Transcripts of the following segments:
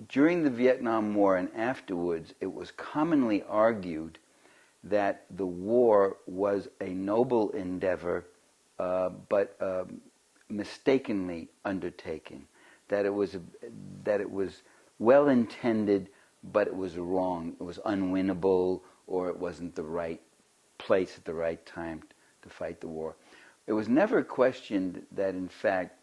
during the Vietnam War and afterwards, it was commonly argued that the war was a noble endeavor, but mistakenly undertaken. That it was well intended, but it was wrong. It was unwinnable, or it wasn't the right place at the right time to fight the war. It was never questioned that, in fact,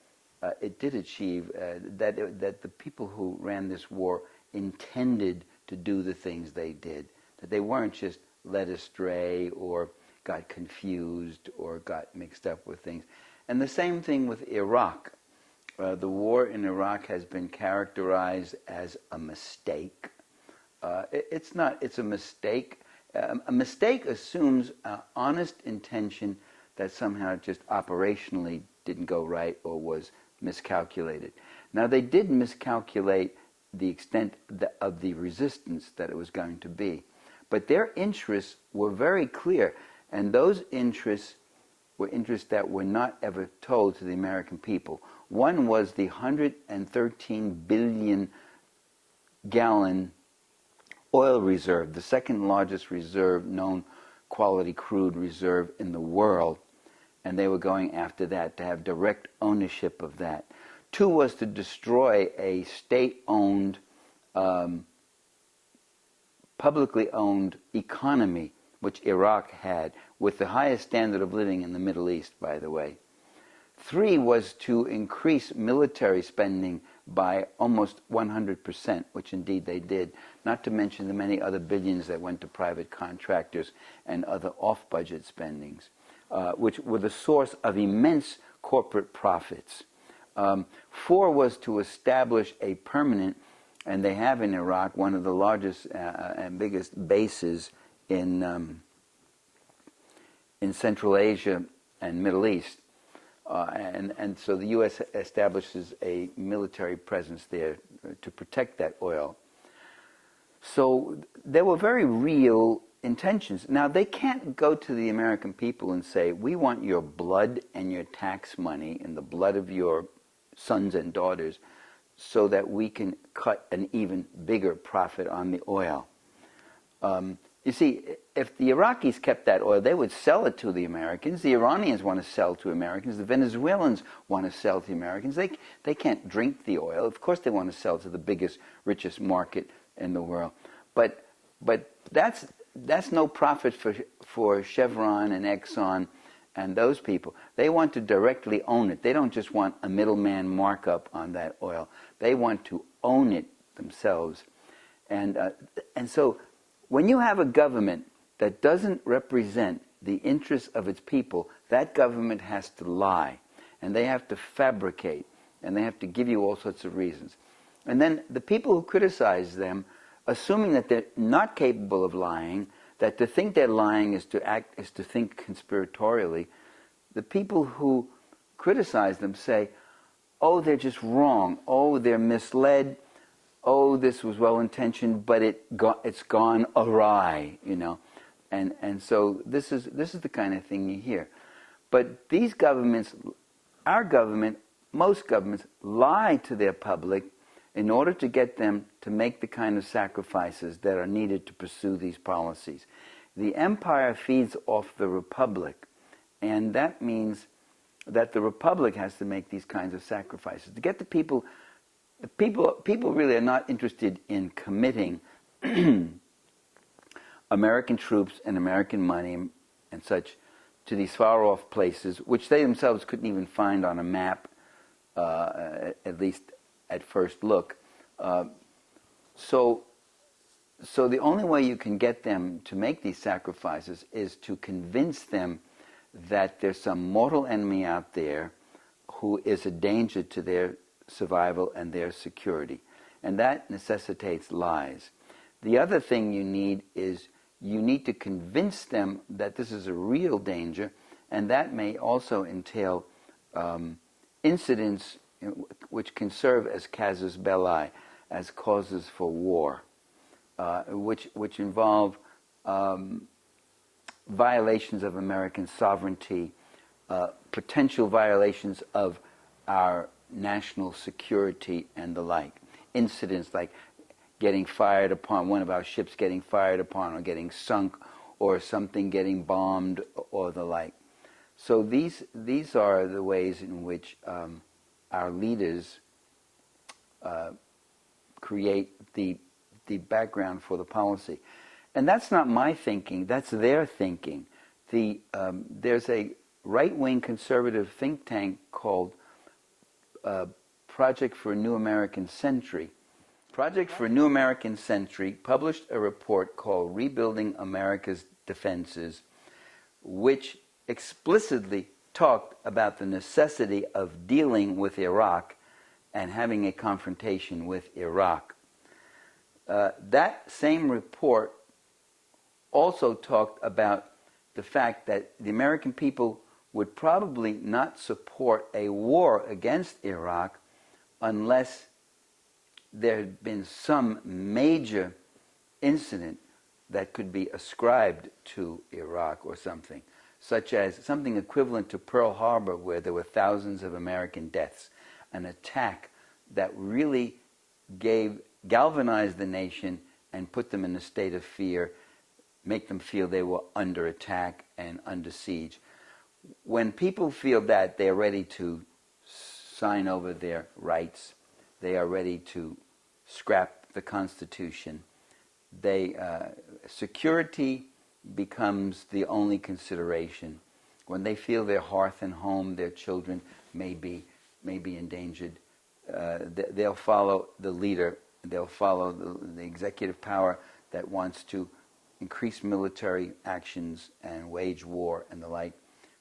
it did achieve that the people who ran this war intended to do the things they did. That they weren't just led astray or got confused or got mixed up with things. And the same thing with Iraq. The war in Iraq has been characterized as a mistake. It's not. It's a mistake. A mistake assumes honest intention that somehow just operationally didn't go right or was miscalculated. Now, they did miscalculate the extent of the resistance that it was going to be. But their interests were very clear, and those interests were interests that were not ever told to the American people. One was the 113 billion gallon oil reserve, the second largest reserve, known quality crude reserve in the world, and they were going after that to have direct ownership of that. Two was to destroy a state-owned, publicly owned economy, which Iraq had, with the highest standard of living in the Middle East, by the way. Three was to increase military spending by almost 100%, which indeed they did, not to mention the many other billions that went to private contractors and other off-budget spendings, which were the source of immense corporate profits. Four was to establish a permanent, and they have in Iraq, one of the largest and biggest bases in Central Asia and Middle East. And so the U.S. establishes a military presence there to protect that oil. So there were very real intentions. Now, they can't go to the American people and say, we want your blood and your tax money and the blood of your sons and daughters so that we can cut an even bigger profit on the oil. You see, if the Iraqis kept that oil, they would sell it to the Americans. The Iranians want to sell to Americans. The Venezuelans want to sell to Americans. They can't drink the oil. Of course they want to sell to the biggest, richest market in the world. But that's no profit for Chevron and Exxon and those people. They want to directly own it. They don't just want a middleman markup on that oil. They want to own it themselves. And so when you have a government that doesn't represent the interests of its people, that government has to lie, and they have to fabricate, and they have to give you all sorts of reasons. And then the people who criticize them, assuming that they're not capable of lying, that to think they're lying is to think conspiratorially, the people who criticize them say, oh, they're just wrong, oh, they're misled, oh, this was well-intentioned, but it's gone awry, you know. And so this is the kind of thing you hear. But these governments, our government, most governments, lie to their public in order to get them to make the kind of sacrifices that are needed to pursue these policies. The empire feeds off the republic, and that means that the republic has to make these kinds of sacrifices. To get the people really are not interested in committing American troops and American money and such to these far-off places, which they themselves couldn't even find on a map, at least at first look. So the only way you can get them to make these sacrifices is to convince them that there's some mortal enemy out there who is a danger to their survival and their security. And that necessitates lies. The other thing you need is you need to convince them that this is a real danger, and that may also entail incidents which can serve as casus belli, as causes for war, which involve violations of American sovereignty, potential violations of our national security and the like. Incidents like getting fired upon, one of our ships getting fired upon or getting sunk, or something getting bombed or the like. So these are the ways in which our leaders create the background for the policy. And that's not my thinking, that's their thinking. There's a right-wing conservative think tank called Project for a New American Century. Project for a New American Century published a report called Rebuilding America's Defenses, which explicitly talked about the necessity of dealing with Iraq and having a confrontation with Iraq. That same report also talked about the fact that the American people would probably not support a war against Iraq unless there had been some major incident that could be ascribed to Iraq or something, such as something equivalent to Pearl Harbor, where there were thousands of American deaths, an attack that really galvanized the nation and put them in a state of fear, make them feel they were under attack and under siege. When people feel that, they are ready to sign over their rights. They are ready to scrap the Constitution. Security becomes the only consideration. When they feel their hearth and home, their children may be endangered, they'll follow the leader. They'll follow the executive power that wants to increase military actions and wage war and the like.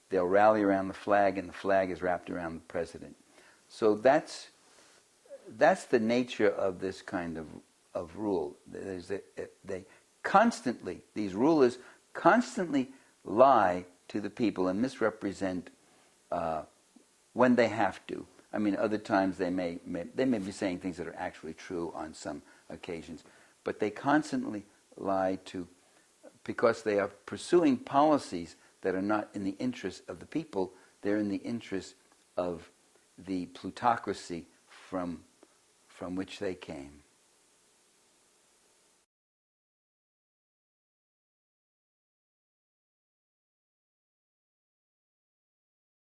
They'll rally around the flag, and the flag is wrapped around the president. So that's the nature of this kind of rule. These rulers constantly lie to the people and misrepresent when they have to. I mean, other times they may be saying things that are actually true on some occasions, but they constantly lie because they are pursuing policies that are not in the interest of the people. They're in the interest of the plutocracy from which they came.